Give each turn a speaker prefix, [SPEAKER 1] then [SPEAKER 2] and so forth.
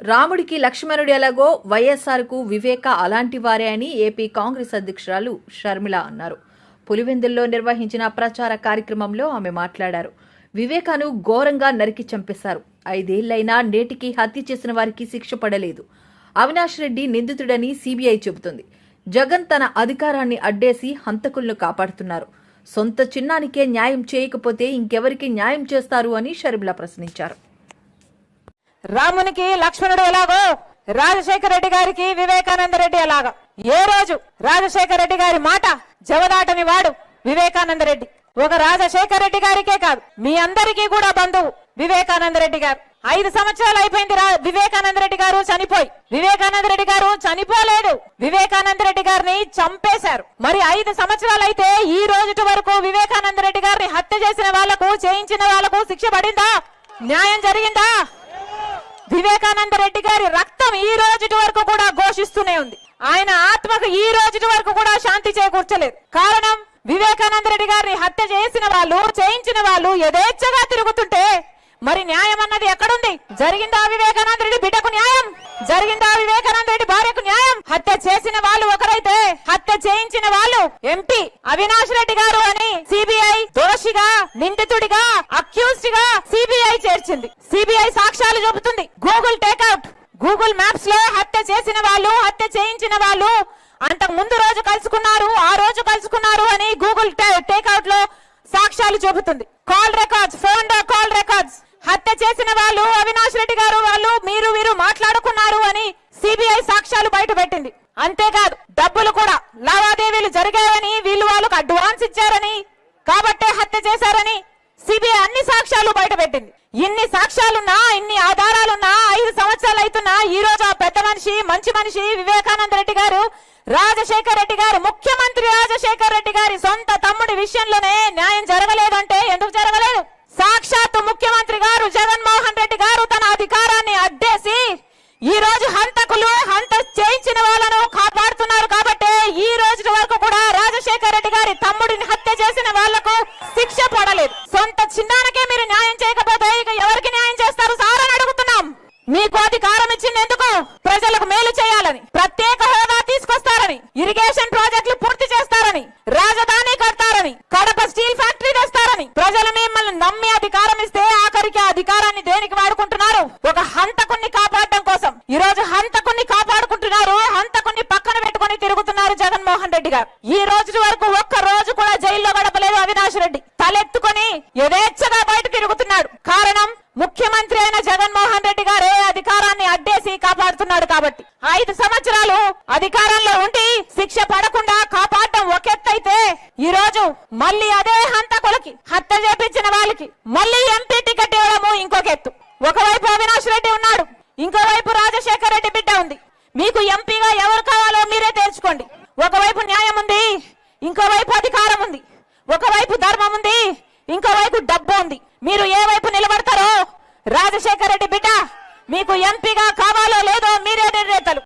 [SPEAKER 1] రాముడికి లక్ష్మణుడు ఎలాగో వైఎస్ఆర్కు వివేక అలాంటి వారే అని ఏపీ కాంగ్రెస్ అధ్యక్షురాలు షర్మిల అన్నారు. పులివెందుల్లో నిర్వహించిన ప్రచార కార్యక్రమంలో ఆమె మాట్లాడారు. వివేకాను ఘోరంగా నరికి చంపేశారు. 5 ఏళ్లైనా నేటికి హత్య చేసిన వారికి శిక్ష పడలేదు. అవినాష్ రెడ్డి నిందితుడని సీబీఐ చెబుతుంది. జగన్ తన అధికారాన్ని అడ్డేసి హంతకులను కాపాడుతున్నారు. సొంత చిన్నానికే న్యాయం చేయకపోతే ఇంకెవరికి న్యాయం చేస్తారు అని షర్మిల ప్రశ్నించారు.
[SPEAKER 2] రామునికి లక్ష్మణుడు ఎలాగో రాజశేఖర రెడ్డి గారికి వివేకానంద రెడ్డి ఎలాగా. ఏ రోజు రాజశేఖర రెడ్డి గారి మాట జవదాటని వాడు వివేకానంద రెడ్డి. ఒక రాజశేఖర రెడ్డి గారికే కాదు, మీ అందరికీ కూడా బంధువు వివేకానంద రెడ్డి గారు. 5 సంవత్సరాలు అయిపోయింది వివేకానంద రెడ్డి గారు చనిపోయి. వివేకానంద రెడ్డి గారు చనిపోలేదు, వివేకానంద రెడ్డి గారిని చంపేశారు. మరి 5 సంవత్సరాలు అయితే ఈ రోజు వరకు వివేకానంద రెడ్డి గారిని హత్య చేసిన వాళ్లకు, చేయించిన వాళ్లకు శిక్ష పడిందా? న్యాయం జరిగిందా? వివేకానంద రెడ్డి గారి రక్తం ఈ రోజు వరకు కూడా ఘోషిస్తూనే ఉంది. ఆయన ఆత్మకు ఈ రోజు వరకు కూడా శాంతి చేకూర్చలేదు. కారణం, వివేకానంద రెడ్డి గారిని హత్య చేసిన వాళ్ళు, చేయించిన వాళ్ళు యథేచ్ఛగా తిరుగుతుంటే మరి న్యాయం అన్నది ఎక్కడుంది? జరిగిందా వివేకానంద రెడ్డి బిడ్డకు న్యాయం? జరిగిందా వివేకానంద రెడ్డి భార్యకు న్యాయం? హత్య చేసిన వాళ్ళు ఒకరైతే హత్య చేయించిన వాళ్ళు ఎంపీ అవినాష్ రెడ్డి గారు అని సిబిఐ దోషిగా, నిందితుడిగా, అక్యూజ్డ్ గా సిబిఐ చేర్చింది. సిబిఐ సాక్ష్యాలు చెబుతుంది. గూగుల్ టేక్అవుట్, గూగుల్ మ్యాప్స్ లో హత్య చేసిన వాళ్ళు, హత్య చేయించిన వాళ్ళు అంతకు ముందు రోజు కలుసుకున్నారు, ఆ రోజు కలుసుకున్నారు అని గూగుల్ టేక్అవుట్ లో సాక్ష్యాలు చెబుతుంది. Call records, phone call records, హత్య చేసిన వాళ్ళు అవినాష్ రెడ్డి గారు వాళ్ళు వీరు మాట్లాడుకున్నారు అని సిబిఐ సాక్ష్యాలు బయట పెట్టింది. అంతేకాదు డబ్బులు కూడా లావాదేవీలు జరిగాయని, వీళ్ళు వాళ్ళకు అడ్వాన్స్ ఇచ్చారని, కాబట్టే హత్య చేశారని సిబిఐ అన్ని సాక్ష్యాలు బయట పెట్టింది. ఇన్ని సాక్ష్యాలున్నా, ఇన్ని ఆధారాలున్నా 5 సంవత్సరాలు అవుతున్నా ఈ రోజు ఆ పెద్ద మనిషి, మంచి మనిషి వివేకానంద రెడ్డి గారు, రాజశేఖర రెడ్డి గారు, ముఖ్యమంత్రి రాజశేఖర రెడ్డి గారి సొంత తమ్ముడి విషయంలోనే న్యాయం జరగలేదంటే ఎందుకు జరగలేదు? సాక్షాత్తు ముఖ్యమంత్రి గారు జగన్మోహన్ రెడ్డి గారు తన అధికారాన్ని అడ్డేసి ఈ రోజు హంతకులు, హంత చేయించిన వాళ్ళను కాపాడుతున్నారు. కాబట్టి ఈ రోజు వరకు కూడా రాజశేఖర రెడ్డి గారి తమ్ముడిని హత్య చేసిన వాళ్లకు శిక్ష పడలేదు. సొంత చిన్నానికే మీరు న్యాయం చేయకపోతే ఇక ఎవరికి న్యాయం చేస్తారు సార్ అని అడుగుతున్నాం. మీకు అధికారం ఇచ్చింది ఎందుకు? ప్రజలకు మేలు చేయాలని, ప్రత్యేక హోదా తీసుకొస్తారని, ఇరిగేషన్ ప్రాజెక్టులు పూర్తి చేస్తారని, రాజధాని కడతారని, కడప స్టీల్ ఫ్యాక్టరీ తెస్తారని ప్రజలు మిమ్మల్ని నమ్మి అధికారం ఇస్తే ఆఖరికి అధికారాన్ని దేనికి వాడుకుంటున్నారు? ఒక హంతకుణ్ణి కాపాడడం కోసం. ఈ రోజు హంతకుణ్ణి కాపాడుకుంటున్నారు, హంతకుణ్ణి పక్కన పెట్టుకుని తిరుగుతున్నారు జగన్మోహన్ రెడ్డి గారు. ఈ రోజు వరకు ఒక్క రోజు కూడా జైల్లో గడపలేదు అవినాష్ రెడ్డి. తలెత్తుకొని యథేచ్ఛగా బయట తిరుగుతున్నాడు. కారణం, ముఖ్యమంత్రి అయిన జగన్మోహన్ రెడ్డి గారే అధికారాన్ని అడ్డేసి కాపాడుతున్నాడు. కాబట్టి 5 సంవత్సరాలు అధికారంలో ఉండి శిక్ష పడకుండా కాపాడడం ఒక ఎత్తైతే, ఈ రోజు మళ్ళీ అదే హంతకులకి, హత్య చేపించిన వాళ్ళకి మళ్ళీ ఎంపీ టికెట్ ఇవ్వడము ఇంకొక ఎత్తు. ఒకవైపు అవినాష్ రెడ్డి ఉన్నాడు, ఇంకోవైపు రాజశేఖర రెడ్డి బిడ్డ ఉంది. మీకు ఎంపీగా ఎవరు కావాలో మీరే తేల్చుకోండి. ఒకవైపు న్యాయం ఉంది, ఇంకోవైపు అధికారం ఉంది. ఒకవైపు ధర్మం ఉంది, ఇంకోవైపు